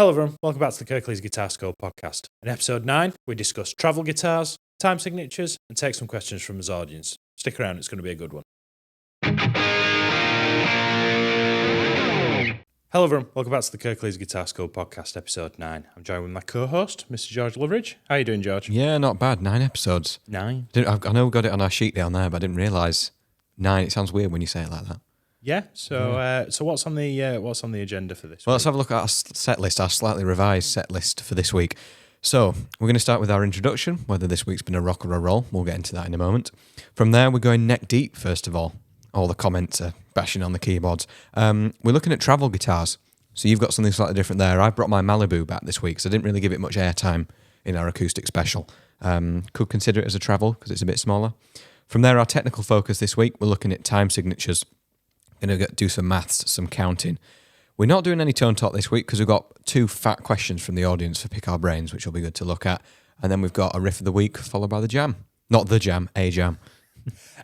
Hello everyone, welcome back to the Kirklees Podcast. In episode 9, we discuss travel guitars, time signatures, and take some questions from his audience. Stick around, it's going to be a good one. Hello everyone, welcome back to the Kirklees Podcast, episode 9. I'm joined with my co-host, Mr. George Loveridge. How are you doing, George? Yeah, not bad. 9 episodes. 9? I know we got it on our sheet down there, but I didn't realise 9. It sounds weird when you say it like that. Yeah. So what's on the agenda for this? Well, let's have a look at our set list, our slightly revised set list for this week. So we're going to start with our introduction. Whether this week's been a rock or a roll, we'll get into that in a moment. From there, we're going neck deep. First of all the comments are bashing on the keyboards. We're looking at travel guitars. So you've got something slightly different there. I brought my Malibu back this week, so I didn't really give it much airtime in our acoustic special. Could consider it as a travel because it's a bit smaller. From there, our technical focus this week, we're looking at time signatures. Going to do some maths, some counting. We're not doing any tone talk this week because we've got 2 fat questions from the audience for Pick Our Brains, which will be good to look at. And then we've got a riff of the week followed by the jam. Not the jam, a jam.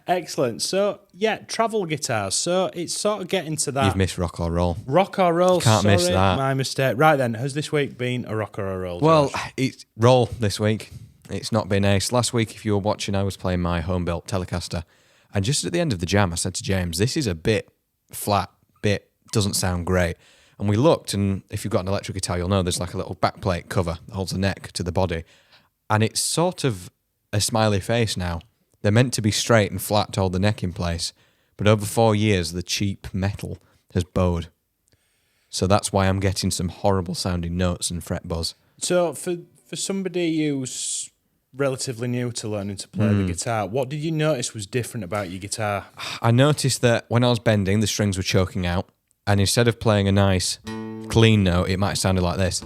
Excellent. So, yeah, travel guitars. So it's sort of getting to that. You've missed rock or roll. Rock or roll. Can't miss that. My mistake. Right then, has this week been a rock or a roll, Josh? Well, it's roll this week. It's not been ace. Last week, if you were watching, I was playing my home-built Telecaster. And just at the end of the jam, I said to James, this is a bit flat, doesn't sound great. And we looked, and if you've got an electric guitar, you'll know there's like a little backplate cover that holds the neck to the body. And it's sort of a smiley face now. They're meant to be straight and flat to hold the neck in place. But over 4 years, the cheap metal has bowed. So that's why I'm getting some horrible sounding notes and fret buzz. So for somebody who's relatively new to learning to play the guitar, what did you notice was different about your guitar? I noticed that when I was bending, the strings were choking out. And instead of playing a nice, clean note, it might have sounded like this.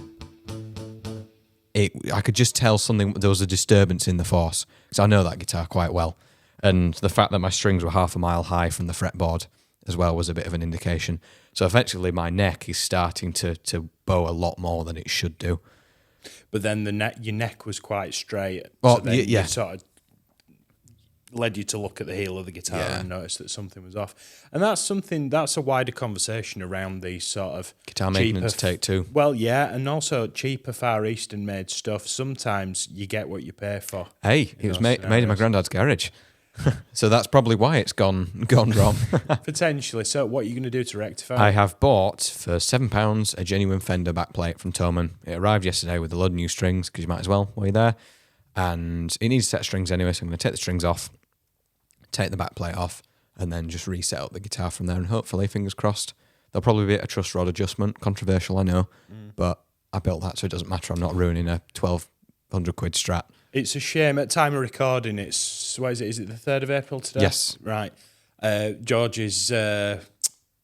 I could just tell there was a disturbance in the force, because I know that guitar quite well. And the fact that my strings were half a mile high from the fretboard as well was a bit of an indication. So effectively, my neck is starting to bow a lot more than it should do. But then your neck was quite straight. Well, so then yeah. It sort of led you to look at the heel of the guitar and notice that something was off. And that's a wider conversation around these sort of guitar maintenance take 2. Well, yeah, and also cheaper Far Eastern made stuff. Sometimes you get what you pay for. Hey, it was made in my granddad's garage. So that's probably why it's gone wrong. Potentially. So what are you going to do to rectify it? I have bought for £7 a genuine Fender backplate from Thomann. It arrived yesterday with a load of new strings, because you might as well while you're there. And it needs set strings anyway, so I'm going to take the strings off, take the backplate off, and then just reset up the guitar from there. And hopefully, fingers crossed, there'll probably be a truss rod adjustment. Controversial, I know, but I built that, so it doesn't matter. I'm not ruining a 1,200 quid Strat. It's a shame. At time of recording, it's, what is it? Is it the 3rd of April today? Yes. Right. George is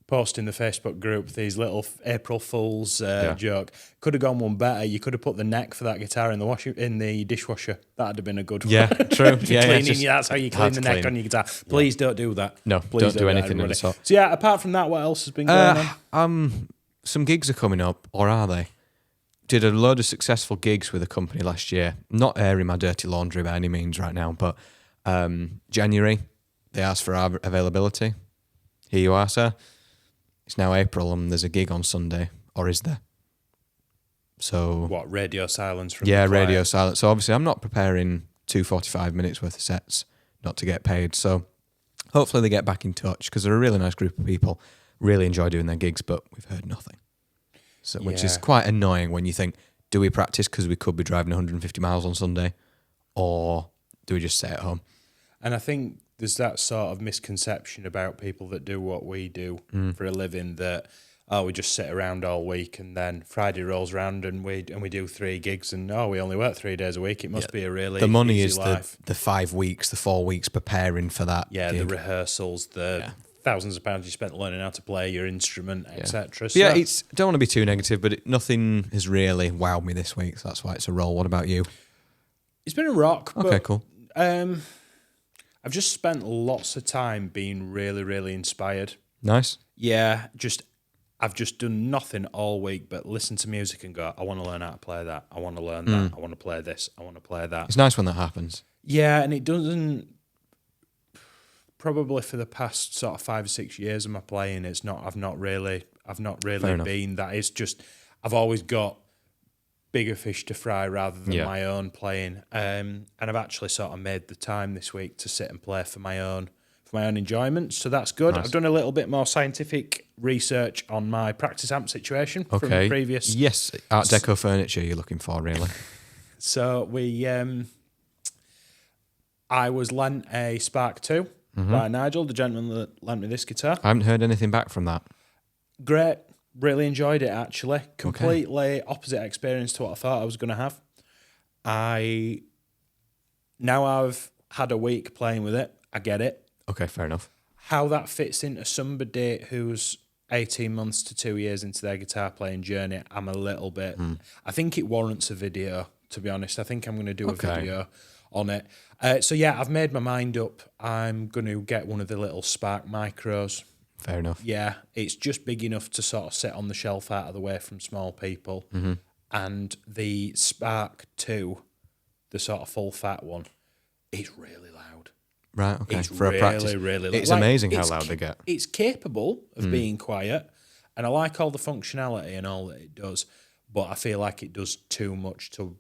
posting the Facebook group these little April Fool's joke. Could have gone one better. You could have put the neck for that guitar in the dishwasher. That'd have been a good one. Yeah, true. That's how you clean the neck on your guitar. Please don't do that. No, please don't do anything of the sort. So yeah, apart from that, what else has been going on? Some gigs are coming up, or are they? Did a load of successful gigs with a company last year. Not airing my dirty laundry by any means right now, but January, they asked for our availability. Here you are, sir. It's now April and there's a gig on Sunday, or is there? So what, radio silence from the client? Radio silence. So obviously I'm not preparing 45 minutes worth of sets not to get paid. So hopefully they get back in touch, because they're a really nice group of people, really enjoy doing their gigs, but we've heard nothing. So which is quite annoying when you think, do we practice because we could be driving 150 miles on Sunday, or do we just stay at home? And I think there's that sort of misconception about people that do what we do for a living, that we just sit around all week, and then Friday rolls around and we do 3 gigs, and we only work 3 days a week. It must be a really the money easy is life. the 5 weeks, the 4 weeks preparing for that. Yeah, gig. the rehearsals, thousands of pounds you spent learning how to play your instrument, etc. So, don't want to be too negative, but nothing has really wowed me this week, so that's why it's a roll. What about you? It's been a rock. Okay, cool. I've just spent lots of time being really, really inspired. Nice. Yeah, I've just done nothing all week but listen to music and go, I want to learn how to play that. I want to learn that. I want to play this. I want to play that. It's nice when that happens. Yeah, and it doesn't. Probably for the past sort of 5 or 6 years of my playing, I've not really been that. It's just I've always got bigger fish to fry rather than Yeah. my own playing. And I've actually sort of made the time this week to sit and play for my own enjoyment. So that's good. Nice. I've done a little bit more scientific research on my practice amp situation from previous. Yes, Art Deco furniture you're looking for, really. So I was lent a Spark 2 by Nigel, the gentleman that lent me this guitar. I haven't heard anything back from that. Great. Really enjoyed it, actually. Completely opposite experience to what I thought I was going to have. Now I've had a week playing with it. I get it. Okay, fair enough. How that fits into somebody who's 18 months to 2 years into their guitar playing journey, I'm a little bit... I think it warrants a video, to be honest. I think I'm going to do a video on it. So yeah, I've made my mind up. I'm going to get one of the little Spark Micros. Fair enough. Yeah, it's just big enough to sort of sit on the shelf out of the way from small people. And the Spark 2, the sort of full fat one, is really loud. Right, okay. It's For a really, practice. really loud. It's amazing how loud they get. It's capable of being quiet, and I like all the functionality and all that it does, but I feel like it does too much to...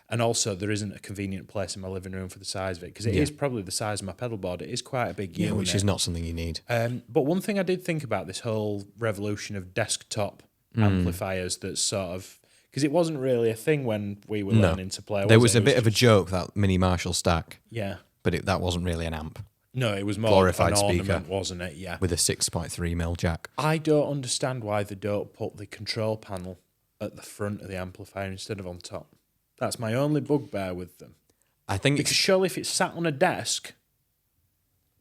And also, there isn't a convenient place in my living room for the size of it, because it is probably the size of my pedal board. It is quite a big unit. Which is not something you need. But one thing I did think about this whole revolution of desktop amplifiers that's sort of... Because it wasn't really a thing when we were learning to play. There was a bit of a joke, that mini Marshall stack. Yeah. But that wasn't really an amp. No, it was more glorified an speaker, ornament, wasn't it? Yeah. With a 6.3mm jack. I don't understand why they don't put the control panel at the front of the amplifier instead of on top. That's my only bugbear with them. I think Because surely if it's sat on a desk,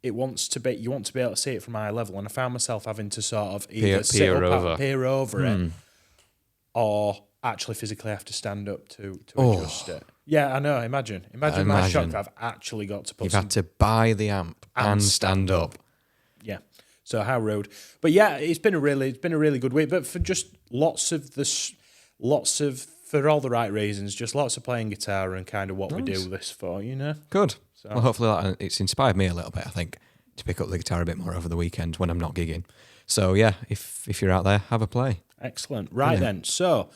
you want to be able to see it from eye level. And I found myself having to sort of either peer over it, or actually physically have to stand up to adjust it. Yeah, I know. Imagine my shock. I've actually got to put. You've had to buy the amp and stand up. Yeah. So how rude. But yeah, it's been a really good week. But for just for all the right reasons, just lots of playing guitar and kind of what we do this for, you know. Good. So. Well, hopefully it's inspired me a little bit, I think, to pick up the guitar a bit more over the weekend when I'm not gigging. So yeah, if you're out there, have a play. Excellent. Right then. So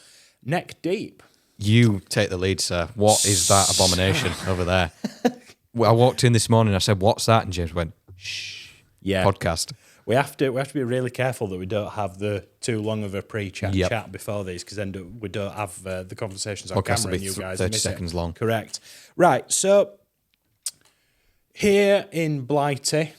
neck deep. You take the lead, sir. What is that abomination over there? Well, I walked in this morning, I said, "What's that?" And James went, "Shh." Yeah. Podcast. We have to be really careful that we don't have the too long of a pre-chat chat before these, because then we don't have the conversations on Podcast camera will and be you guys 30 miss seconds it. long. Correct. Right. So here in Blighty,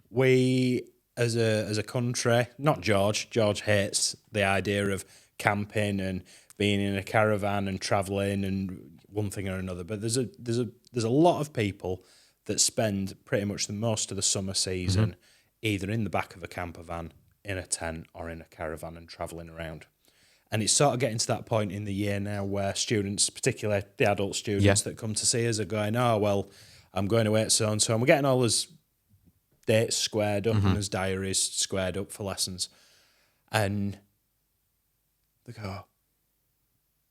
we as a country, not George. George hates the idea of camping and being in a caravan and travelling and one thing or another. But there's a lot of people that spend pretty much the most of the summer season either in the back of a camper van, in a tent, or in a caravan and travelling around. And it's sort of getting to that point in the year now where students, particularly the adult students that come to see us, are going, "Oh, well, I'm going away at so-and-so." And we're getting all those dates squared up and his diaries squared up for lessons. And they go,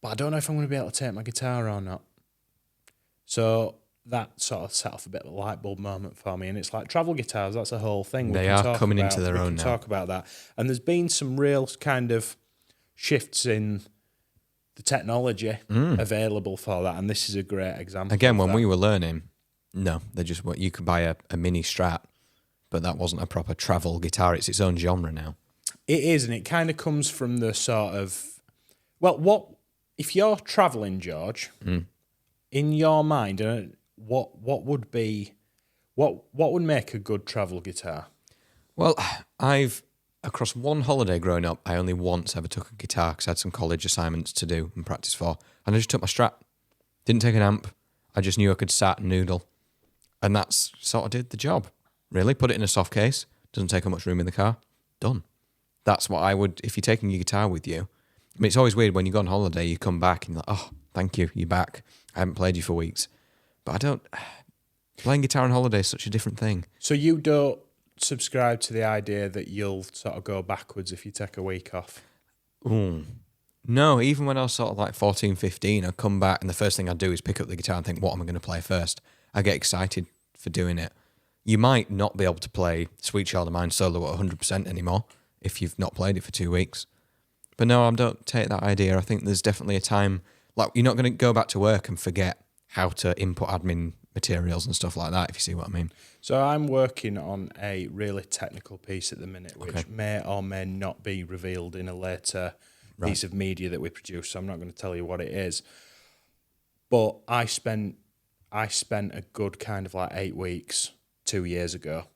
"But I don't know if I'm going to be able to take my guitar or not." So that sort of set off a bit of a light bulb moment for me. And it's like travel guitars, that's a whole thing. They are coming into their own now. Talk about that. And there's been some real kind of shifts in the technology available for that. And this is a great example. Again, when we were learning, no, they just you could buy a mini Strat, but that wasn't a proper travel guitar. It's its own genre now. It is, and it kind of comes from the sort of, well, what if you're traveling, George? In your mind, what would make a good travel guitar? Well, across one holiday growing up, I only once ever took a guitar because I had some college assignments to do and practice for, and I just took my Strat. Didn't take an amp. I just knew I could sat and noodle, and that's sort of did the job. Really, put it in a soft case. Doesn't take up much room in the car. Done. That's what I would, if you're taking your guitar with you. I mean, it's always weird when you go on holiday, you come back and you're like, "Oh, thank you, you're back. I haven't played you for weeks." But playing guitar on holiday is such a different thing. So you don't subscribe to the idea that you'll sort of go backwards if you take a week off? No, even when I was sort of like 14, 15, I'd come back and the first thing I'd do is pick up the guitar and think, what am I going to play first? I get excited for doing it. You might not be able to play Sweet Child of Mine solo at 100% anymore if you've not played it for 2 weeks. But no, I don't take that idea. I think there's definitely a time Like, you're not going to go back to work and forget how to input admin materials and stuff like that, if you see what I mean. So I'm working on a really technical piece at the minute, which may or may not be revealed in a later piece of media that we produce. So I'm not going to tell you what it is. But I spent a good kind of like 8 weeks 2 years ago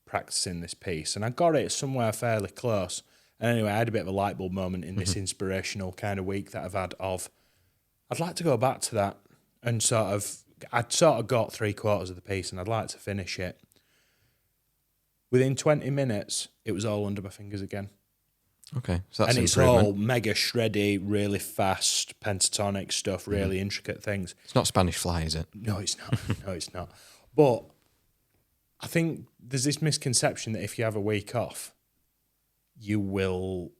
practicing this piece, and I got it somewhere fairly close. And anyway, I had a bit of a light bulb moment in this inspirational kind of week that I've had of, I'd like to go back to that and I'd sort of got 3/4 of the piece and I'd like to finish it. Within 20 minutes, it was all under my fingers again. Okay, so that's and it's improvement. all mega shreddy, really fast, pentatonic stuff, really intricate things. It's not Spanish fly, is it? No, it's not. No, it's not. But I think there's this misconception that if you have a week off, you'll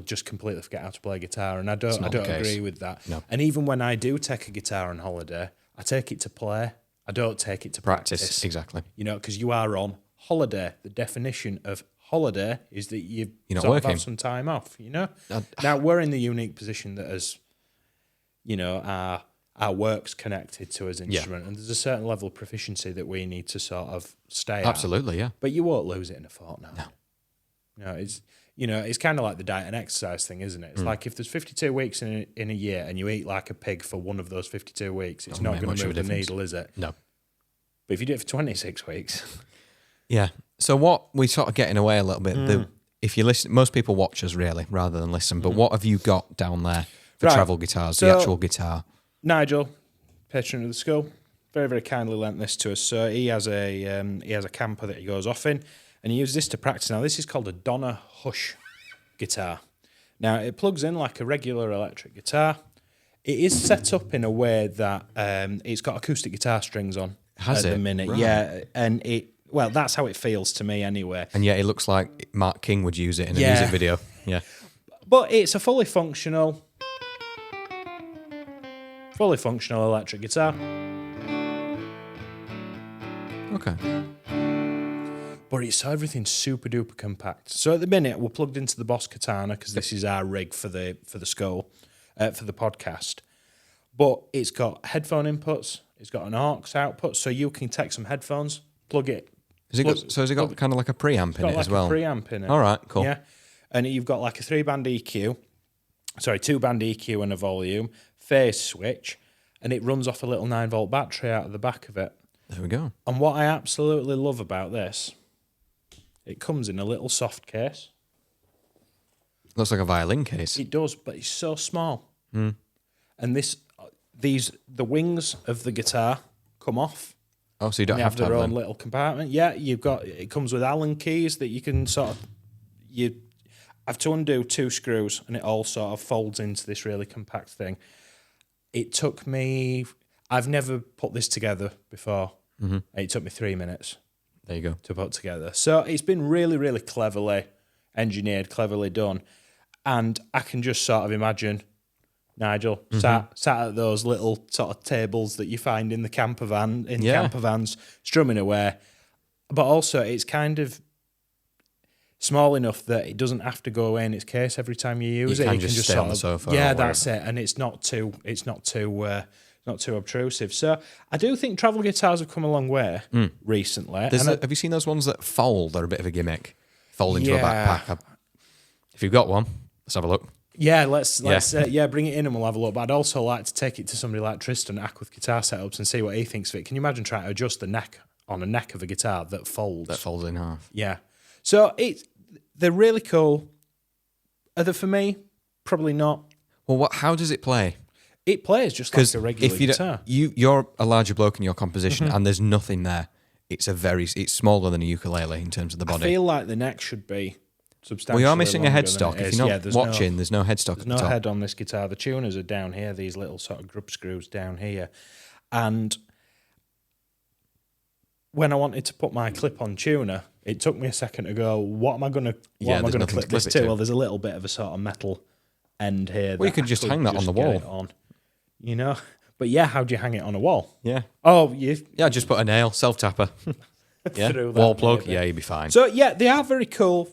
just completely forget how to play guitar, and I don't agree with that. No. And even when I do take a guitar on holiday, I take it to play. I don't take it to practice. Exactly. You know, because you are on holiday. The definition of holiday is that you're not sort working. of have some time off. You know. Now we're in the unique position that as you know, our work's connected to his instrument, and there's a certain level of proficiency that we need to sort of stay at. Absolutely, yeah. But you won't lose it in a fortnight. No. It's kind of like the diet and exercise thing, isn't it? It's like if there's 52 weeks in a year and you eat like a pig for one of those 52 weeks, it's not going to move the needle, is it? No. But if you do it for 26 weeks... Yeah. So what we sort of getting away a little bit, if you listen, most people watch us really rather than listen, but what have you got down there for travel guitars, the actual guitar? Nigel, patron of the school, very, very kindly lent this to us. So he has a camper that he goes off in, and he uses this to practice. Now, this is called a Donna Hush guitar. Now, it plugs in like a regular electric guitar. It is set up in a way that it's got acoustic guitar strings on at the minute. Right. Yeah, and that's how it feels to me anyway. And yet it looks like Mark King would use it in a music video. Yeah. But it's a fully functional electric guitar. Okay. But it's everything's super duper compact. So at the minute we're plugged into the Boss Katana because this is our rig for the skull, for the podcast. But it's got headphone inputs. It's got an aux output, so you can take some headphones, plug it. Has it got kind of like a preamp in it as well? Got like a preamp in it. All right, cool. Yeah, and you've got like a 2-band EQ and a volume, phase switch, and it runs off a little 9-volt battery out of the back of it. There we go. And what I absolutely love about this, it comes in a little soft case. Looks like a violin case. It does, but it's so small. And the wings of the guitar come off. Oh, so you don't have to their have own them. little compartment. Yeah, it comes with Allen keys that you can I have to undo 2 screws and it all sort of folds into this really compact thing. It took me, I've never put this together before. It took me 3 minutes. There you go. To put together. So it's been really, really cleverly engineered, cleverly done. And I can just sort of imagine Nigel sat at those little sort of tables that you find in the camper vans, strumming away. But also it's kind of small enough that it doesn't have to go away in its case every time you use it. You can just stay on the sofa. Yeah, that's it. And it's not too obtrusive. So I do think travel guitars have come a long way recently. Have you seen those ones that fold? They're a bit of a gimmick. Fold into a backpack. If you've got one, let's have a look. Yeah, let's bring it in and we'll have a look. But I'd also like to take it to somebody like Tristan at Aquith Guitar Setups and see what he thinks of it. Can you imagine trying to adjust the neck on a neck of a guitar that folds? That folds in half. Yeah. So they're really cool. Are they for me? Probably not. Well, how does it play? It plays just like a regular guitar. You're a larger bloke in your composition and there's nothing there. It's smaller than a ukulele in terms of the body. I feel like the neck should be substantially. Well, you are missing a headstock. If you're not there's watching, there's no headstock There's at no the top. head on this guitar. The tuners are down here, these little sort of grub screws down here. And when I wanted to put my clip-on tuner, it took me a second to go, what am I going to clip this to? Well, there's a little bit of a sort of metal end here. Well, you could just hang that on the wall. You know? But yeah, how do you hang it on a wall? Yeah. Oh, just put a nail, self-tapper. Yeah, wall plug. Yeah, you'd be fine. So yeah, they are very cool.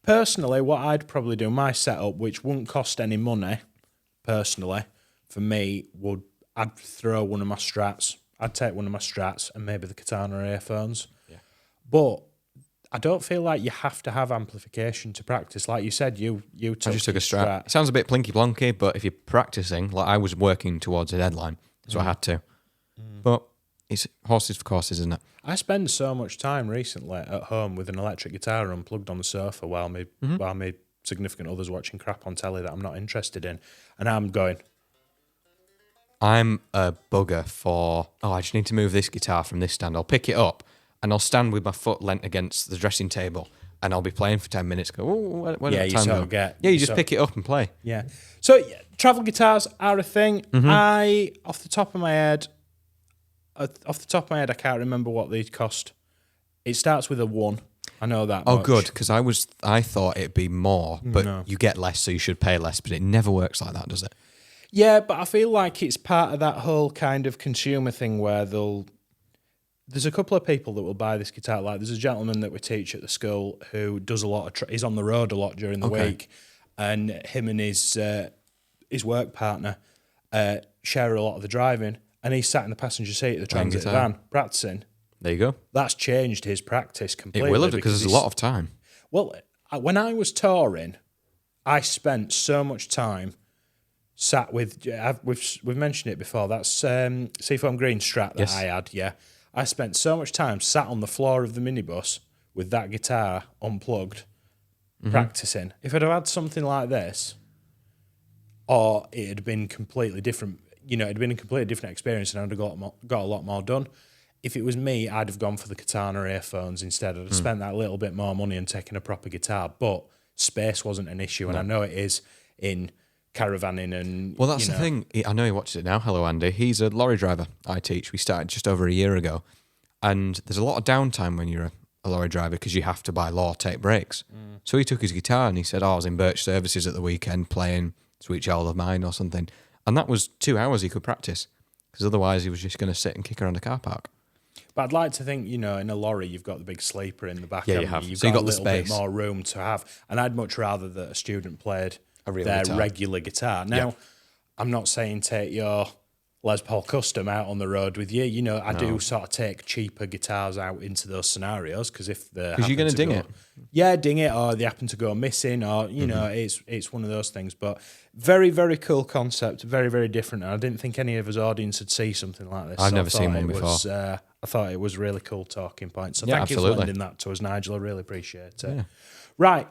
Personally, what I'd probably do, my setup, which wouldn't cost any money, personally, for me, I'd throw one of my Strats. I'd take one of my Strats and maybe the Katana earphones. Yeah. But I don't feel like you have to have amplification to practice. Like you said, you took I just took a your Strat. It sounds a bit plinky plonky, but if you're practicing, like I was working towards a deadline, so I had to. But it's horses for courses, isn't it? I spend so much time recently at home with an electric guitar unplugged on the sofa while my significant other's watching crap on telly that I'm not interested in, and I'm going. I'm a bugger for, I just need to move this guitar from this stand. I'll pick it up and I'll stand with my foot leant against the dressing table and I'll be playing for 10 minutes. Go, where did time go? You just pick it up and play. Yeah. So travel guitars are a thing. Off the top of my head, I can't remember what these cost. It starts with a 1. I know that. Oh, much. good, because I thought it'd be more, but you get less, so you should pay less. But it never works like that, does it? Yeah, but I feel like it's part of that whole kind of consumer thing where there's a couple of people that will buy this guitar. Like there's a gentleman that we teach at the school who does a lot of he's on the road a lot during the week, and him and his work partner share a lot of the driving, and he's sat in the passenger seat of the transit van practicing. There you go. That's changed his practice completely. It will have, because there's a lot of time. Well, when I was touring, I spent so much time sat with, we've mentioned it before, that's Seafoam Green Strat that I had, yeah. I spent so much time sat on the floor of the minibus with that guitar unplugged, practicing. If I'd have had something like this, or it had been completely different, it'd been a completely different experience and I'd have got a lot more done. If it was me, I'd have gone for the Katana earphones instead. I'd have spent that little bit more money and taken a proper guitar, but space wasn't an issue, and I know it is in caravanning and... Well, that's the thing. I know he watches it now. Hello, Andy. He's a lorry driver I teach. We started just over a year ago, and there's a lot of downtime when you're a lorry driver because you have to, by law, take breaks. So he took his guitar and he said, I was in Birch Services at the weekend playing Sweet Child of Mine or something, and that was 2 hours he could practice, because otherwise he was just going to sit and kick around a car park. But I'd like to think, in a lorry, you've got the big sleeper in the back. Yeah, you have. You've so got you got a the little space. bit more room to have. And I'd much rather that a student played their guitar. regular guitar. Now, I'm not saying take your Les Paul Custom out on the road with you. I do sort of take cheaper guitars out into those scenarios, because if they're... Because you're going to ding it. Yeah, ding it, or they happen to go missing, or, it's one of those things. But very, very cool concept, very, very different. And I didn't think any of us audience would see something like this. I've never seen one before. I thought it was a really cool talking point. So Yeah, thank you absolutely. for lending that to us, Nigel. I really appreciate it. Yeah. Right.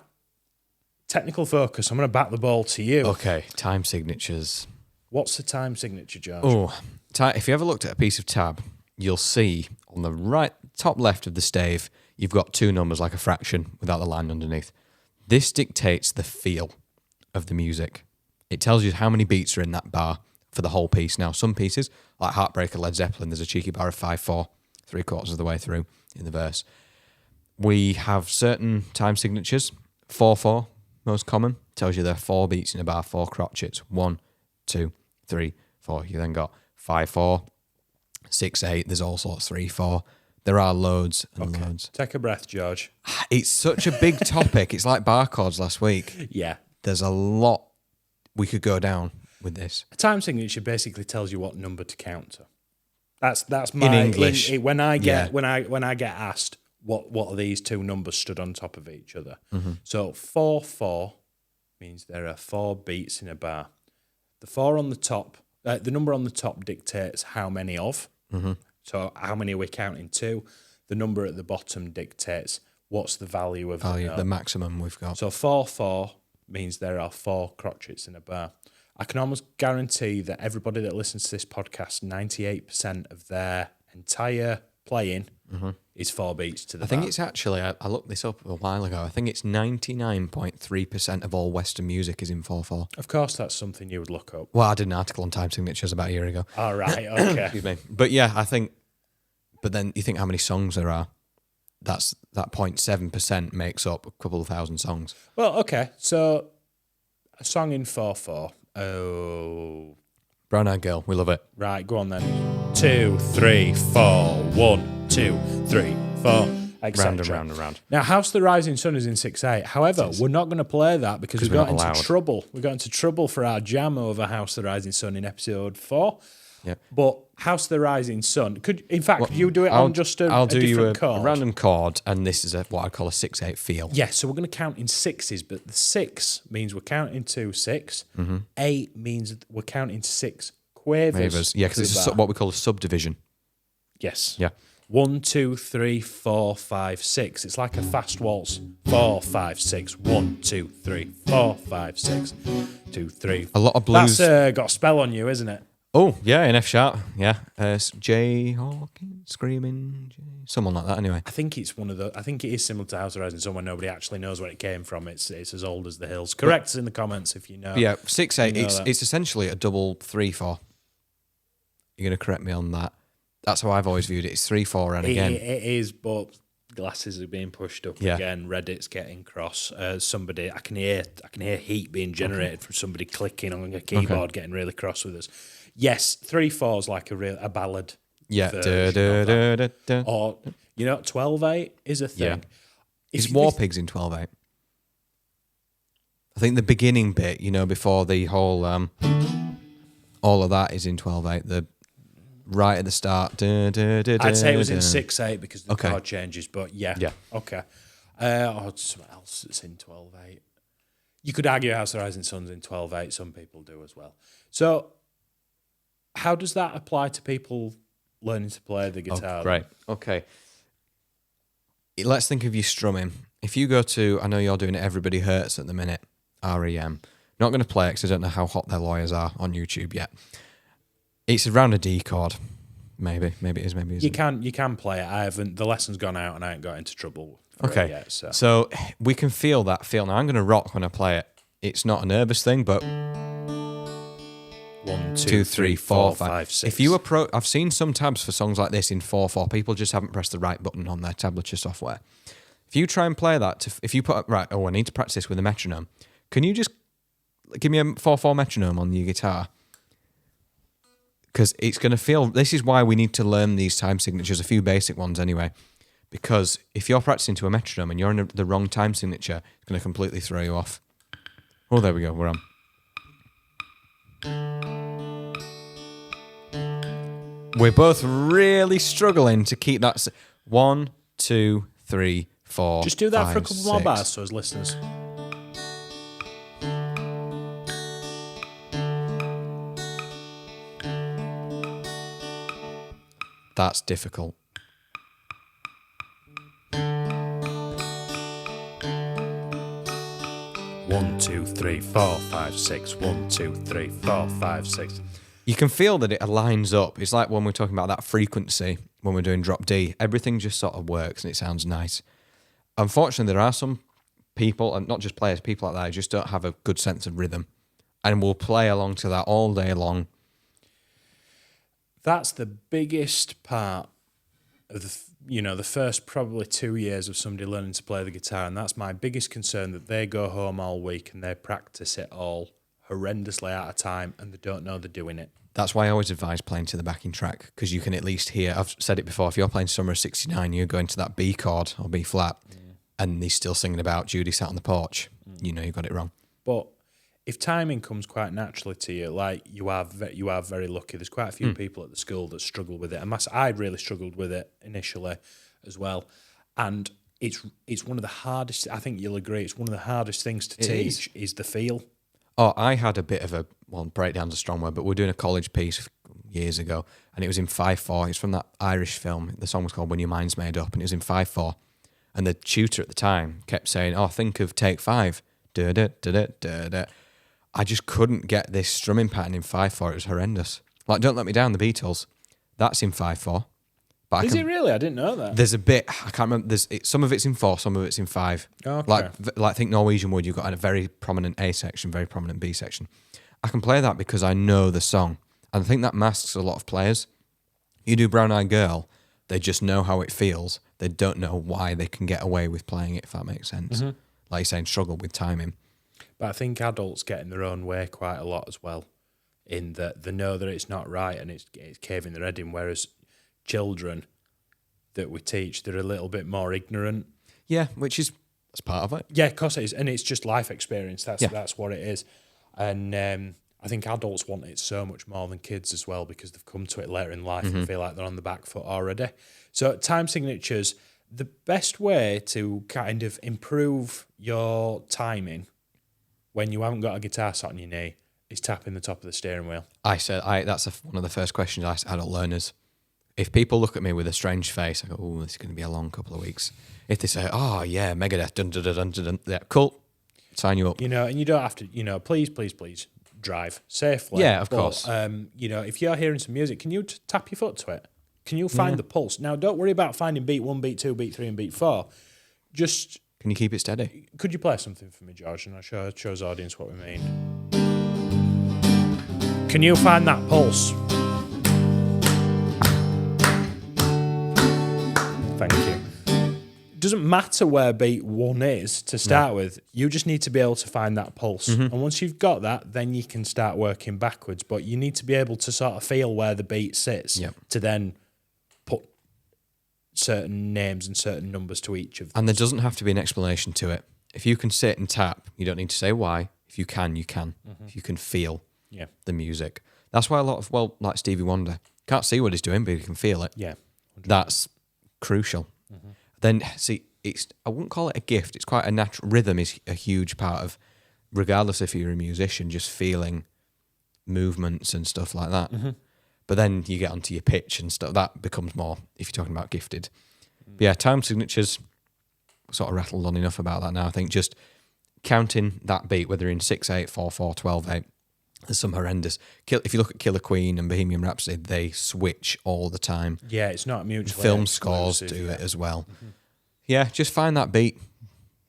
Technical focus. I'm going to back the ball to you. Okay, time signatures. What's the time signature, George? Oh, if you ever looked at a piece of tab, you'll see on the right top left of the stave, you've got 2 numbers like a fraction without the line underneath. This dictates the feel of the music. It tells you how many beats are in that bar for the whole piece. Now, some pieces, like Heartbreaker, Led Zeppelin, there's a cheeky bar of 5/4, 3/4 of the way through in the verse. We have certain time signatures. 4/4, most common, tells you there are 4 beats in a bar, 4 crotchets. 1, 2, 3, 4. You then got 5/4, 6/8. There's all sorts 3/4. There are loads and loads. Take a breath, George. It's such a big topic. It's like bar chords last week. Yeah. There's a lot we could go down with this. A time signature basically tells you what number to count to. That's my In English. when I get asked what are these 2 numbers stood on top of each other. So 4/4 means there are 4 beats in a bar. The 4 on the top, the number on the top dictates how many of. So how many are we counting to? The number at the bottom dictates what's the value of The maximum we've got. So 4/4 means there are 4 crotchets in a bar. I can almost guarantee that everybody that listens to this podcast, 98% of their entire playing is 4 beats to the bar. I think it's actually, I looked this up a while ago, I think it's 99.3% of all Western music is in 4/4. Of course, that's something you would look up. Well, I did an article on time signatures about a year ago. All right, okay. Excuse me. But yeah, I think, but then you think how many songs there are. That 0.7% makes up a couple of thousand songs. Well, okay, so a song in 4/4. Oh, Brown Eyed Girl, we love it. right, go on then. 2, 3, 4. 1, 2, 3, 4. etc. Round and round and round. Now, House of the Rising Sun is in 6/8. However, we're not going to play that because we we're got not into allowed. trouble. We got into trouble for our jam over House of the Rising Sun in episode 4. Yeah. But House of the Rising Sun, could you do it on just I'll a do different you chord? random chord, and this is what I call a 6/8 feel. Yeah, so we're going to count in sixes, but the 6 means we're counting to 6. 8 means we're counting 6 quavers. Yeah, because it's what we call a subdivision. Yes. Yeah. 1, 2, 3, 4, 5, 6. It's like a fast waltz. 4, 5, 6. 1, 2, 3, 4, 5, 6. 2, 3. A lot of blues. That's got a spell on you, isn't it? Oh, yeah, in F sharp. Yeah. J Hawkins, Screaming, someone like that anyway. I think it's one of the. I think it is similar to House of Rising Sun where nobody actually knows where it came from. It's as old as the hills. Correct us in the comments if you know. Yeah, 6/8. You know It's essentially a double 3/4. You're going to correct me on that. That's how I've always viewed it. It's 3/4 and again. It is, but glasses are being pushed up again. Reddit's getting cross. Somebody, I can hear heat being generated from somebody clicking on a keyboard, getting really cross with us. Yes, 3/4 is like a ballad. Yeah. Or 12/8 is a thing. Yeah. Is War Pigs in 12/8? I think the beginning bit, before the whole all of that is in 12/8. The right at the start. I'd say it was in 6/8 because the chord changes, but yeah. Okay. Or something else that's in 12/8. You could argue House of Rising Sun's in 12/8. Some people do as well. So, how does that apply to people learning to play the guitar? Right. Okay. Let's think of you strumming. If you go to, I know you're doing it, Everybody Hurts at the minute, REM. Not going to play it because I don't know how hot their lawyers are on YouTube yet. It's around a D chord. Maybe it is, maybe it isn't. You can play it. I haven't. The lesson's gone out and I ain't got into trouble for it yet. So we can feel that feel. Now I'm going to rock when I play it. It's not a nervous thing, but 1, 2, 3, 4, 5, 6. If you I've seen some tabs for songs like this in 4/4. People just haven't pressed the right button on their tablature software. If you try and play that, if you put I need to practice this with a metronome. Can you just give me a 4/4 metronome on your guitar? Because it's going to feel. This is why we need to learn these time signatures, a few basic ones anyway. Because if you're practicing to a metronome and you're in the wrong time signature, it's going to completely throw you off. Oh, there we go. We're on. We're both really struggling to keep that. 1, 2, 3, 4. Just do that 5, for a couple more 6. bars so as listeners. That's difficult. One, 2, 3, 4, 5, 6. 1, 2, 3, 4, 5, 6. You can feel that it aligns up. It's like when we're talking about that frequency, when we're doing drop D, everything just sort of works and it sounds nice. Unfortunately, there are some people, and not just players, people like that, who just don't have a good sense of rhythm and will play along to that all day long. That's the biggest part of the first probably 2 years of somebody learning to play the guitar, and that's my biggest concern, that they go home all week and they practice it all horrendously out of time and they don't know they're doing it. That's why I always advise playing to the backing track, because you can at least hear, I've said it before, if you're playing Summer of 69, you're going to that B chord or B flat, and he's still singing about Judy sat on the porch, you know you got it wrong. But if timing comes quite naturally to you, like you are very lucky. There's quite a few people at the school that struggle with it. And I really struggled with it initially as well. And it's one of the hardest, I think you'll agree, it's one of the hardest things to teach is the feel. Oh, I had a bit of a, breakdown's a strong word, but we were doing a college piece years ago, and it was in 5/4. It's from that Irish film. The song was called When Your Mind's Made Up, and it was in 5/4. And the tutor at the time kept saying, think of take 5. Da-da-da-da-da-da. I just couldn't get this strumming pattern in 5/4. It was horrendous. Like, Don't Let Me Down, the Beatles. That's in 5/4. But Is it really? I didn't know that. There's a bit, I can't remember, some of it's in 4, some of it's in 5. Okay. Like think Norwegian Wood, you've got a very prominent A section, very prominent B section. I can play that because I know the song. And I think that masks a lot of players. You do Brown Eyed Girl, they just know how it feels. They don't know why they can get away with playing it, if that makes sense. Mm-hmm. Like you're saying, struggle with timing. But I think adults get in their own way quite a lot as well, in that they know that it's not right and it's caving their head in, whereas children, that we teach, they're a little bit more ignorant. Yeah, that's part of it. Yeah, of course it is. And it's just life experience. Yeah. That's what it is. And I think adults want it so much more than kids as well, because they've come to it later in life and feel like they're on the back foot already. So time signatures, the best way to kind of improve your timing when you haven't got a guitar sat on your knee is tapping the top of the steering wheel. That's one of the first questions I ask adult learners. If people look at me with a strange face, I go, "Oh, this is going to be a long couple of weeks." If they say, "Oh yeah, Megadeth, dun dun dun dun dun," yeah, cool, sign you up. And you don't have to, please drive safely. Yeah, of course. If you're hearing some music, can you tap your foot to it? Can you find the pulse? Now, don't worry about finding beat 1, beat 2, beat 3, and beat 4. Just Can you keep it steady? Could you play something for me, George, and I'll show the audience what we mean. Can you find that pulse? Thank you. It doesn't matter where beat 1 is to start with. You just need to be able to find that pulse. And once you've got that, then you can start working backwards. But you need to be able to sort of feel where the beat sits to then put certain names and certain numbers to each of them. And there doesn't have to be an explanation to it. If you can sit and tap, you don't need to say why. If you can, you can. If you can feel the music. That's why a lot of, like Stevie Wonder, can't see what he's doing, but he can feel it. Yeah. 100%. That's crucial. Then, see, I wouldn't call it a gift. It's quite a natural. Rhythm is a huge part of, regardless if you're a musician, just feeling movements and stuff like that. But then you get onto your pitch and stuff. That becomes more, if you're talking about gifted. But yeah, time signatures, sort of rattled on enough about that now. I think just counting that beat, whether in 6/8, 4/4, 12/8, there's some horrendous. If you look at Killer Queen and Bohemian Rhapsody, they switch all the time. Yeah, it's not mutual. Film scores do it as well. Yeah, just find that beat.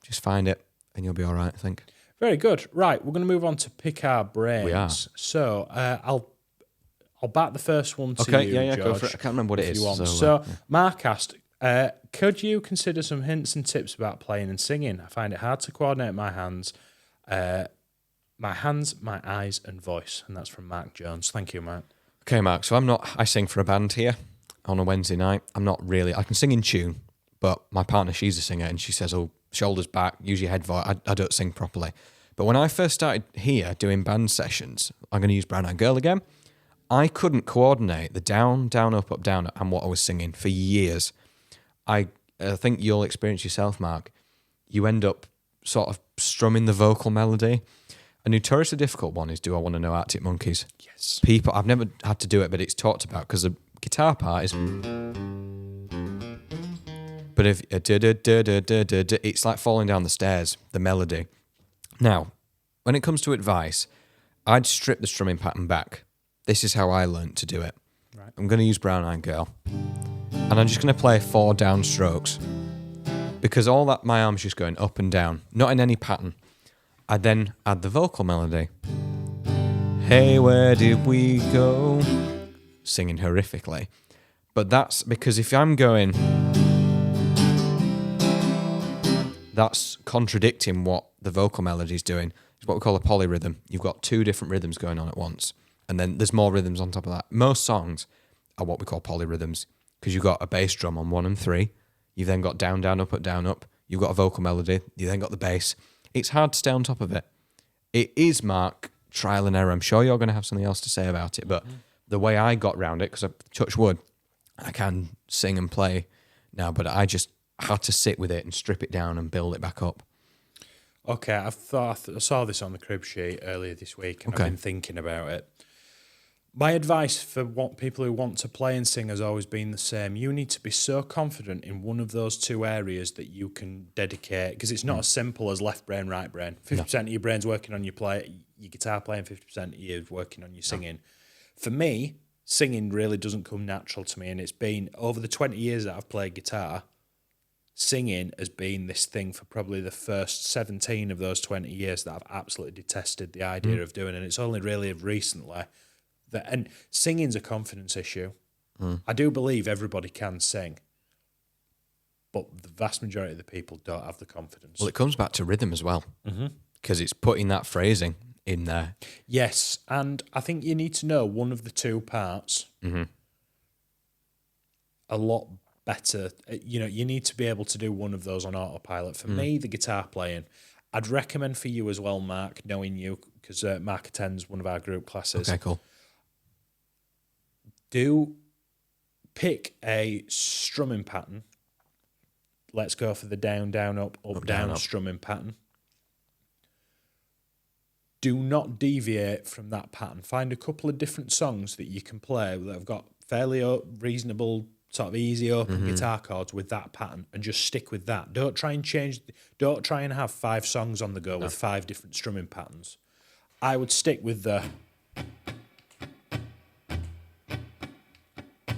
Just find it, and you'll be all right, I think. Very good. Right, we're going to move on to pick our brains. We are. So I'll bat the first one to you, yeah, George, go for it. I can't remember what it is. So Mark asked, could you consider some hints and tips about playing and singing? I find it hard to coordinate my hands, my eyes, and voice. And that's from Mark Jones. Thank you, Mark. Okay, Mark. So I sing for a band here on a Wednesday night. I can sing in tune, but my partner, she's a singer, and she says, "Oh, shoulders back, use your head voice." I don't sing properly. But when I first started here doing band sessions, I'm going to use Brown Eyed Girl again. I couldn't coordinate the down, down, up, down, and what I was singing for years. I think you'll experience yourself, Mark. You end up sort of strumming the vocal melody. A notoriously difficult one is Do I Want to Know Arctic Monkeys? Yes. I've never had to do it, but it's talked about because the guitar part is... But if it's like falling down the stairs, the melody. Now, when it comes to advice, I'd strip the strumming pattern back. This is how I learned to do it. Right. I'm going to use Brown Eyed Girl. And I'm just going to play 4 down strokes. Because all that, my arm's just going up and down, not in any pattern. I then add the vocal melody. Hey, where did we go? Singing horrifically. But that's because if I'm going... That's contradicting what the vocal melody is doing. It's what we call a polyrhythm. You've got 2 different rhythms going on at once. And then there's more rhythms on top of that. Most songs are what we call polyrhythms because you've got a bass drum on 1 and 3. You've then got down, down, up, down, up. You've got a vocal melody. You then got the bass. It's hard to stay on top of it. It is, Mark, trial and error. I'm sure you're going to have something else to say about it, but the way I got round it, because I touch wood, I can sing and play now, but I just had to sit with it and strip it down and build it back up. Okay, I saw this on the crib sheet earlier this week, and I've been thinking about it. My advice for what people who want to play and sing has always been the same. You need to be so confident in one of those 2 areas that you can dedicate, because it's not as simple as left brain, right brain. 50% of your brain's working on your guitar playing, 50% of you working on your singing. For me, singing really doesn't come natural to me, and it's been over the 20 years that I've played guitar, singing has been this thing for probably the first 17 of those 20 years that I've absolutely detested the idea of doing, and it's only really recently that, and singing's a confidence issue. I do believe everybody can sing, but the vast majority of the people don't have the confidence. Well, it comes back to rhythm as well, because it's putting that phrasing in there. Yes, and I think you need to know one of the 2 parts a lot better. You need to be able to do one of those on autopilot. For me, the guitar playing, I'd recommend for you as well, Mark, knowing you, because Mark attends one of our group classes. Okay, cool. Pick a strumming pattern. Let's go for the down, down, up, down strumming pattern. Do not deviate from that pattern. Find a couple of different songs that you can play that have got fairly reasonable, sort of easy open guitar chords with that pattern, and just stick with that. Don't try and change. Don't try and have 5 songs on the go with 5 different strumming patterns. I would stick with the,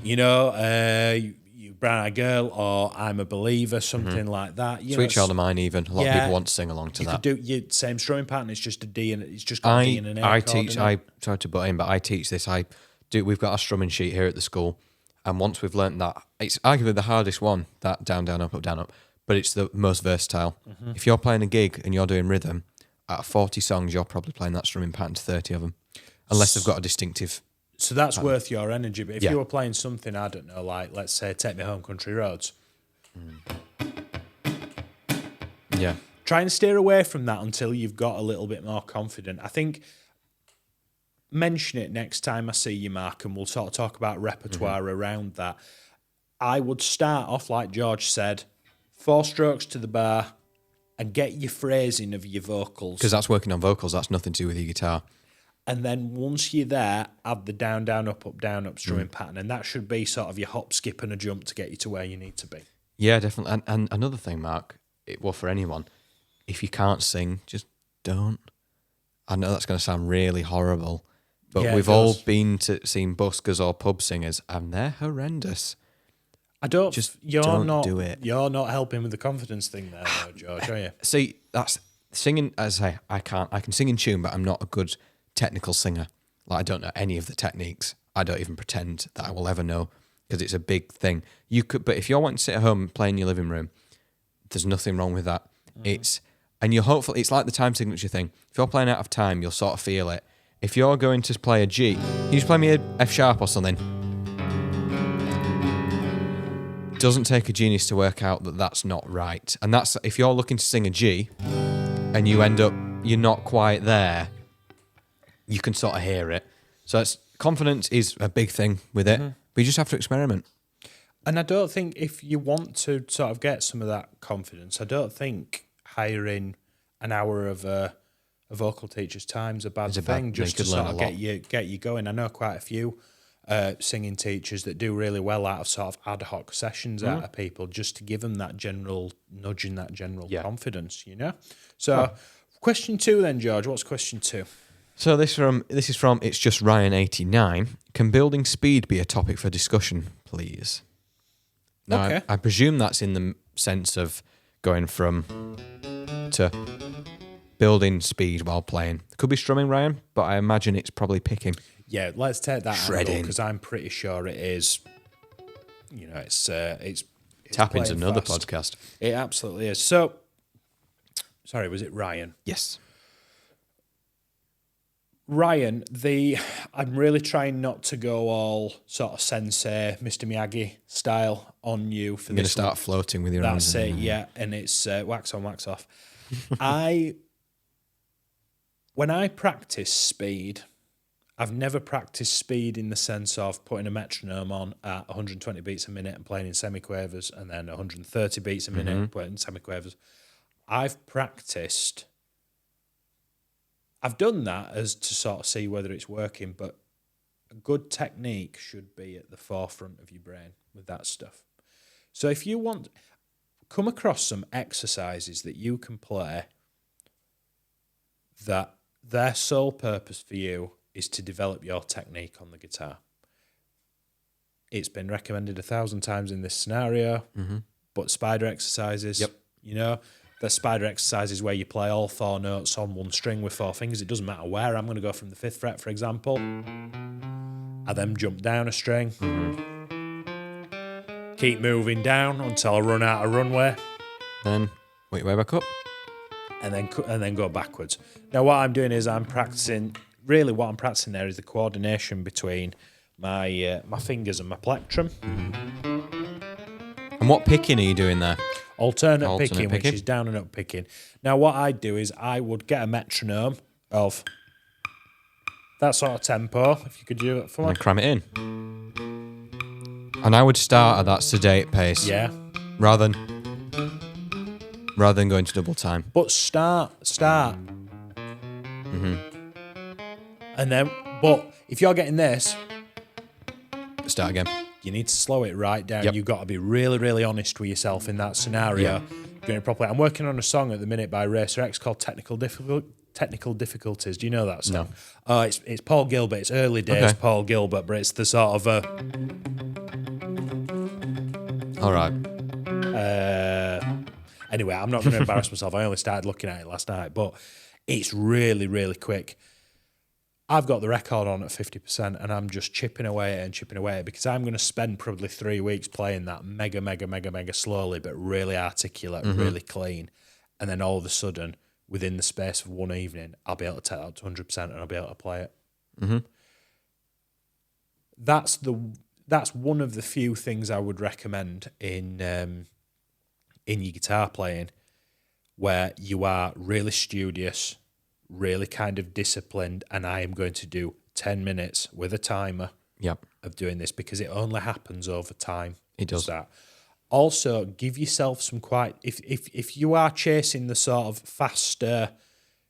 You Brown Eyed Girl, or I'm a Believer, something like that. Sweet Child of Mine, even. A lot of people want to sing along to that. You could do your same strumming pattern. It's just a D, and it's just got a D and an A chord. Sorry to butt in, but I teach this. We've got a strumming sheet here at the school, and once we've learnt that, it's arguably the hardest one, that down, down, up, down, up, but it's the most versatile. If you're playing a gig and you're doing rhythm, out of 40 songs, you're probably playing that strumming pattern to 30 of them, unless they've got a distinctive. So that's worth your energy. But if you were playing something, I don't know, like, let's say, Take Me Home, Country Roads. Yeah. Try and steer away from that until you've got a little bit more confident. I think mention it next time I see you, Mark, and we'll sort of talk about repertoire around that. I would start off, like George said, 4 strokes to the bar and get your phrasing of your vocals. Because that's working on vocals. That's nothing to do with your guitar. And then once you're there, add the down, down, up, strumming pattern. And that should be sort of your hop, skip, and a jump to get you to where you need to be. Yeah, definitely. And another thing, Mark, for anyone, if you can't sing, just don't. I know that's going to sound really horrible, but we've all been to seen buskers or pub singers, and they're horrendous. Don't do it. You're not helping with the confidence thing there, though, George, are you? See, that's singing. As I say, I can sing in tune, but I'm not a good technical singer. Like, I don't know any of the techniques. I don't even pretend that I will ever know, because it's a big thing. But if you're wanting to sit at home and play in your living room, there's nothing wrong with that. It's like the time signature thing. If you're playing out of time, you'll sort of feel it. If you're going to play a G, can you just play me a F sharp or something? It doesn't take a genius to work out that that's not right. And that's if you're looking to sing a G and you're not quite there, you can sort of hear it. So confidence is a big thing with it, but you just have to experiment. And I don't think if you want to sort of get some of that confidence, I don't think hiring an hour of a vocal teacher's time is a bad thing, just to sort of get you going. I know quite a few singing teachers that do really well out of sort of ad hoc sessions out of people, just to give them that general nudge and that general confidence, So question 2 then, George. What's question 2? So this is from It's Just Ryan 89. Can building speed be a topic for discussion, please? Now, okay. I presume that's in the sense of going from to building speed while playing. Could be strumming, Ryan, but I imagine it's probably picking. Yeah, let's take that Shredding, because I'm pretty sure it is. It's Tapping's another podcast. It absolutely is. So, sorry, was it Ryan? Yes. Ryan, I'm really trying not to go all sort of sensei, Mr. Miyagi style on you for this. You're going to start floating with your arms. That's it, yeah. And it's wax on, wax off. When I practice speed, I've never practiced speed in the sense of putting a metronome on at 120 beats a minute and playing in semiquavers, and then 130 beats a minute and playing in semiquavers. I've done that as to sort of see whether it's working, but a good technique should be at the forefront of your brain with that stuff. So if you want, come across some exercises that you can play that their sole purpose for you is to develop your technique on the guitar. It's been recommended 1,000 times in this scenario, but spider exercises, the spider exercises where you play all 4 notes on one string with 4 fingers. It doesn't matter where. I'm going to go from the 5th fret, for example. I then jump down a string. Keep moving down until I run out of runway. Then work your way back up. And then go backwards. Now what I'm doing is I'm practicing. Really, what I'm practicing there is the coordination between my fingers and my plectrum. And what picking are you doing there? Alternate picking, which is down and up picking. Now, what I'd do is I would get a metronome of that sort of tempo, if you could do it for me. And cram it in. And I would start at that sedate pace. Yeah. Rather than going to double time. But start. Mm-hmm. And then, but if you're getting this, start again. You need to slow it right down. Yep. You've got to be really, really honest with yourself in that scenario. Doing it properly. I'm working on a song at the minute by Racer X called Technical Difficulties. Do you know that song? No. Oh, it's Paul Gilbert. It's early days Paul Gilbert, but it's the sort of all right. Anyway, I'm not going to embarrass myself. I only started looking at it last night, but it's really, really quick. I've got the record on at 50% and I'm just chipping away at it because I'm going to spend probably 3 weeks playing that mega slowly, but really articulate, really clean. And then all of a sudden, within the space of one evening, I'll be able to take that to 100% and I'll be able to play it. Mm-hmm. That's one of the few things I would recommend in your guitar playing, where you are really studious, really kind of disciplined, and I am going to do 10 minutes with a timer of doing this because it only happens over time. It does. That. Also, give yourself some quite... If you are chasing the sort of faster...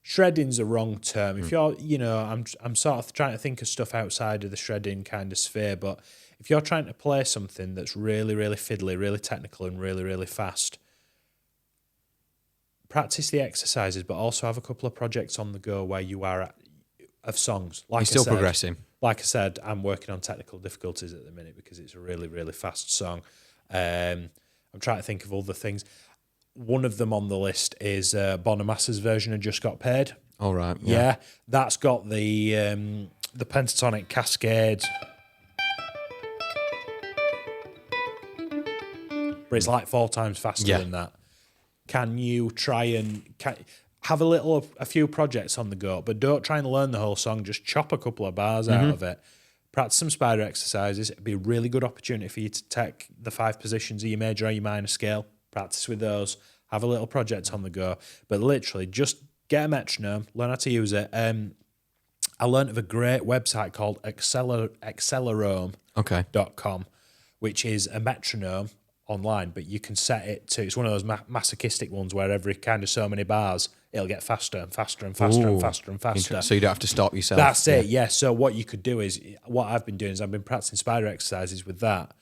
Shredding's a wrong term. If you're, I'm sort of trying to think of stuff outside of the shredding kind of sphere, but if you're trying to play something that's really, really fiddly, really technical and really, really fast, practice the exercises, but also have a couple of projects on the go where you are of songs. Like You're still progressing. Like I said, I'm working on Technical Difficulties at the minute because it's a really, really fast song. I'm trying to think of other things. One of them on the list is Bonamassa's version of Just Got Paid. All right. Yeah, that's got the pentatonic cascade. But it's like 4 times faster than that. Can you try and have a few projects on the go, but don't try and learn the whole song. Just chop a couple of bars out of it. Practice some spider exercises. It'd be a really good opportunity for you to take the 5 positions of your major or your minor scale. Practice with those. Have a little project on the go. But literally, just get a metronome. Learn how to use it. I learned of a great website called accelerome.com, which is a metronome online, but you can set it to, it's one of those masochistic ones where every kind of so many bars, it'll get faster and faster and faster and faster and faster. So you don't have to stop yourself. That's it, yeah. So what you could do is, what I've been doing is I've been practicing spider exercises with that.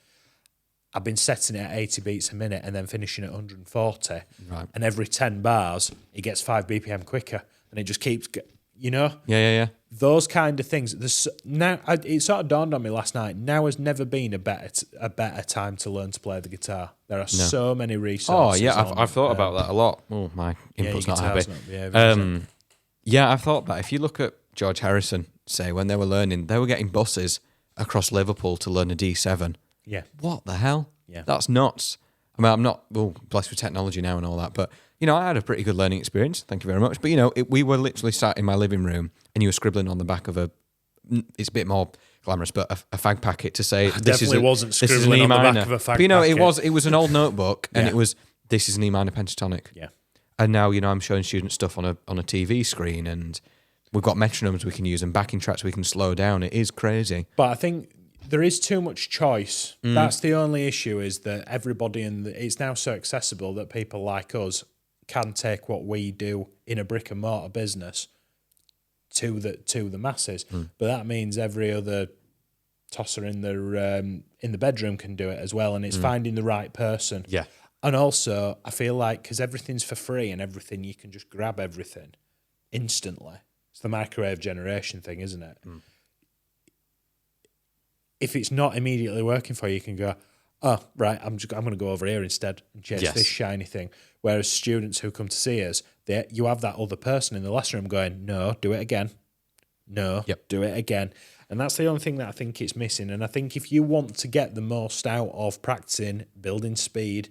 I've been setting it at 80 beats a minute and then finishing at 140. Right. And every 10 bars, it gets 5 BPM quicker. And it just keeps, Yeah. Those kind of things. It sort of dawned on me last night. Now has never been a better time to learn to play the guitar. There are so many resources. Oh yeah, I've thought about that a lot. Oh, my input's not happy. I've thought that. If you look at George Harrison, say when they were learning, they were getting buses across Liverpool to learn a D7. Yeah. What the hell? Yeah. That's nuts. I mean, I'm not blessed with technology now and all that, but I had a pretty good learning experience. Thank you very much. But we were literally sat in my living room, and you were scribbling on the back of it's a bit more glamorous, but a fag packet to say this is wasn't scribbling on the back of a fag packet. It was an old notebook, and it was this is an E minor pentatonic. Yeah. And now I'm showing students stuff on a TV screen, and we've got metronomes we can use and backing tracks we can slow down. It is crazy. But I think there is too much choice. That's the only issue, is that everybody it's now so accessible that people like us can take what we do in a brick and mortar business to the masses. But that means every other tosser in the bedroom can do it as well, and it's finding the right person. Yeah. And also, I feel like because everything's for free and everything, you can just grab everything instantly. It's the microwave generation thing, isn't it? If it's not immediately working for you, you can go, oh, right, I'm going to go over here instead and chase this shiny thing. Whereas students who come to see us, you have that other person in the lesson room going, no, do it again. No, do it again. And that's the only thing that I think it's missing. And I think if you want to get the most out of practicing, building speed,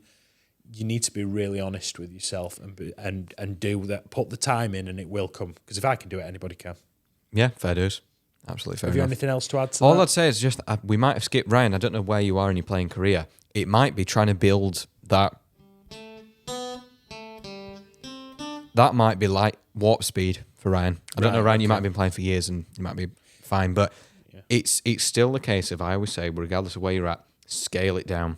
you need to be really honest with yourself and do that. Put the time in, and it will come. Because if I can do it, anybody can. Yeah, fair dues. Absolutely fair. Have you anything else to add to that? All I'd say is just we might have skipped Ryan. I don't know where you are in your playing career. It might be trying to build that might be like warp speed for Ryan. I don't know, Ryan, you might have been playing for years and you might be fine, but it's still the case of, I always say, regardless of where you're at, scale it down.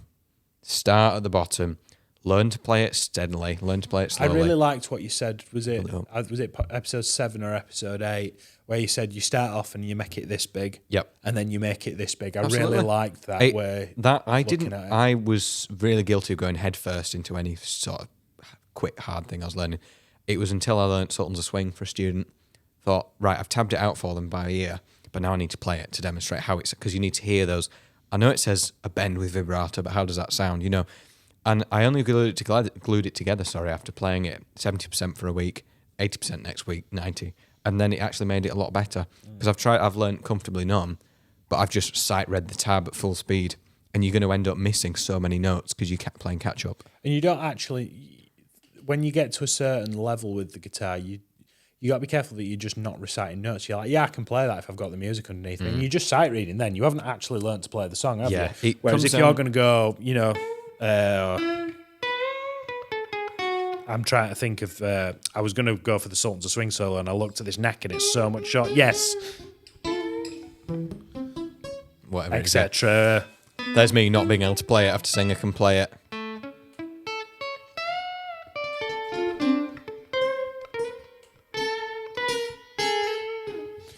Start at the bottom. Learn to play it steadily. Learn to play it slowly. I really liked what you said. Was it episode 7 or episode 8, where you said you start off and you make it this big, and then you make it this big. I really liked that way. I was really guilty of going head first into any sort of quick hard thing I was learning. It was until I learned Sultans of Swing for a student. Thought, right, I've tabbed it out for them by a year, but now I need to play it to demonstrate how it's, because you need to hear those. I know it says a bend with vibrato, but how does that sound? You know. And I only glued it together after playing it 70% for a week, 80% next week, 90%. And then it actually made it a lot better. Because I've learned comfortably numb, but I've just sight read the tab at full speed. And you're going to end up missing so many notes because you kept playing catch up. And you don't actually, when you get to a certain level with the guitar, you got to be careful that you're just not reciting notes. You're like, yeah, I can play that if I've got the music underneath me. And you're just sight reading then. You haven't actually learned to play the song, have you? Whereas if you're going to go, you know... I'm trying to think of... I was going to go for the Sultans of Swing solo and I looked at this neck and it's so much short. Yes. Whatever. Etc. There's me not being able to play it after saying I can play it.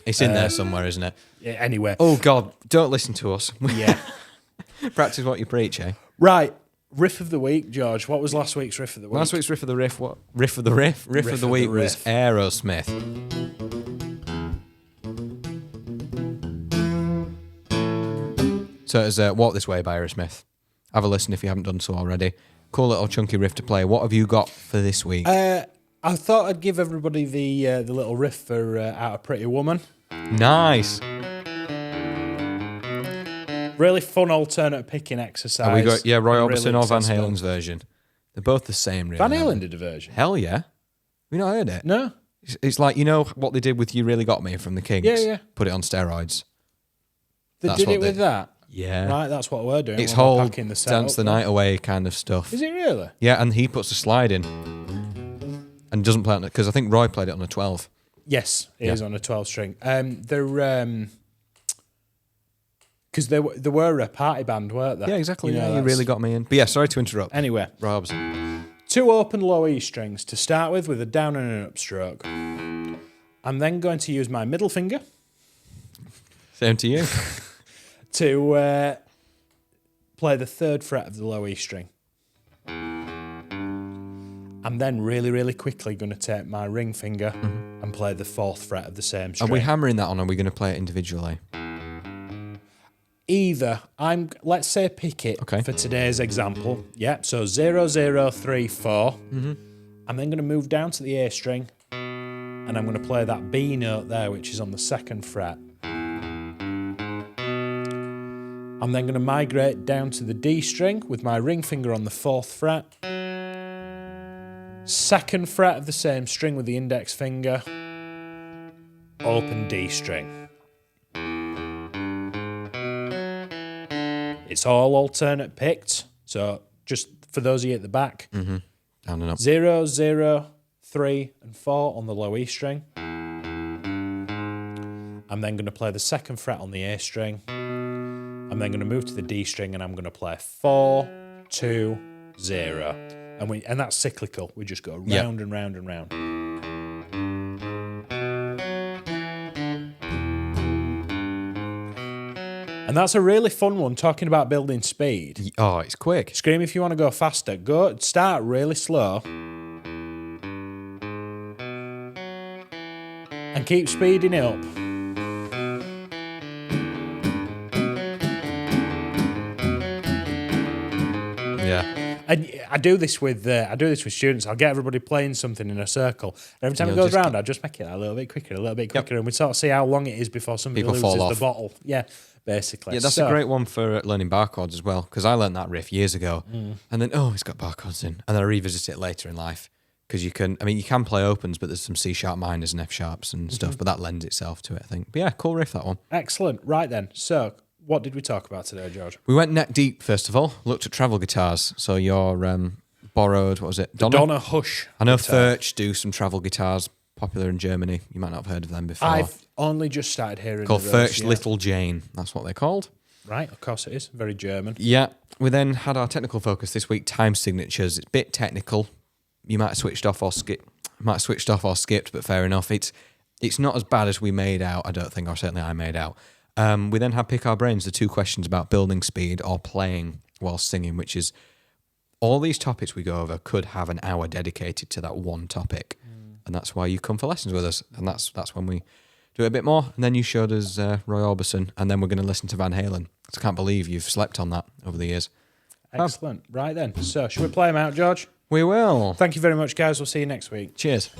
It's in there somewhere, isn't it? Yeah, anyway. Oh, God. Don't listen to us. Yeah. Practice what you preach, eh? Right. Riff of the week, George. What was last week's riff of the week? Last week's riff of the riff. What? Riff of the riff? Riff of the week was Aerosmith. So it's Walk This Way by Aerosmith. Have a listen if you haven't done so already. Cool little chunky riff to play. What have you got for this week? I thought I'd give everybody the little riff for Out of Pretty Woman. Nice. Really fun alternate picking exercise. And we got Roy Orbison really or Van accessible. Halen's version. They're both the same, really. Van Halen did a version. Hell yeah. Have you not heard it? No. It's like, you know what they did with You Really Got Me from the Kings? Yeah. Put it on steroids. They did it with that? Yeah. Right, that's what we're doing. It's whole packing the Dance the Night Away kind of stuff. Is it really? Yeah, and he puts a slide in and doesn't play on it, because I think Roy played it on a 12. Yes, it is on a 12 string. They're... Because they were a party band, weren't they? Yeah, exactly. You know, You really got me in. But yeah, sorry to interrupt. Anyway. Roy Orbison. 2 open low E strings to start with a down and an upstroke. I'm then going to use my middle finger. Same to you. To play the 3rd fret of the low E string. I'm then really, really quickly going to take my ring finger and play the 4th fret of the same string. Are we hammering that on, or are we going to play it individually? Either. Let's say pick it for today's example. Yeah, so 0, 0, 3, 4. I'm then going to move down to the A string and I'm going to play that B note there, which is on the 2nd fret. I'm then going to migrate down to the D string with my ring finger on the 4th fret. 2nd fret of the same string with the index finger. Open D string. It's all alternate picked. So just for those of you at the back. Down and up. 0, 0, 3 and 4 on the low E string. I'm then going to play the 2nd fret on the A string. I'm then going to move to the D string and I'm going to play 4, 2, 0. And that's cyclical. We just go round and round and round. And that's a really fun one, talking about building speed. Oh, it's quick. Scream if you want to go faster. Start really slow. And keep speeding it up. Yeah. And I do this with students. I'll get everybody playing something in a circle. And every time it goes round, I just make it a little bit quicker, and we sort of see how long it is before somebody loses the bottle. Yeah, basically. Yeah, that's a great one for learning bar chords as well, because I learned that riff years ago, and then it's got bar chords in, and then I revisit it later in life, because you can play opens, but there's some C sharp minors and F sharps and stuff, but that lends itself to it, I think. But yeah, cool riff, that one. Excellent. Right then, so what did we talk about today, George? We went neck deep, first of all. Looked at travel guitars. So your borrowed, what was it? Donna Hush. I know guitar. Furch do some travel guitars, popular in Germany. You might not have heard of them before. I've only just started hearing Called of those, Furch yeah. Little Jane. That's what they're called. Right, of course it is. Very German. Yeah. We then had our technical focus this week, time signatures. It's a bit technical. You might have switched off or skipped, but fair enough. It's not as bad as we made out, I don't think, or certainly I made out. We then had Pick Our Brains, the 2 questions about building speed or playing while singing, which is all these topics we go over could have an hour dedicated to that one topic. And that's why you come for lessons with us. And that's when we do it a bit more. And then you showed us Roy Orbison, and then we're going to listen to Van Halen. I can't believe you've slept on that over the years. Excellent. Right then. So, should we play them out, George? We will. Thank you very much, guys. We'll see you next week. Cheers.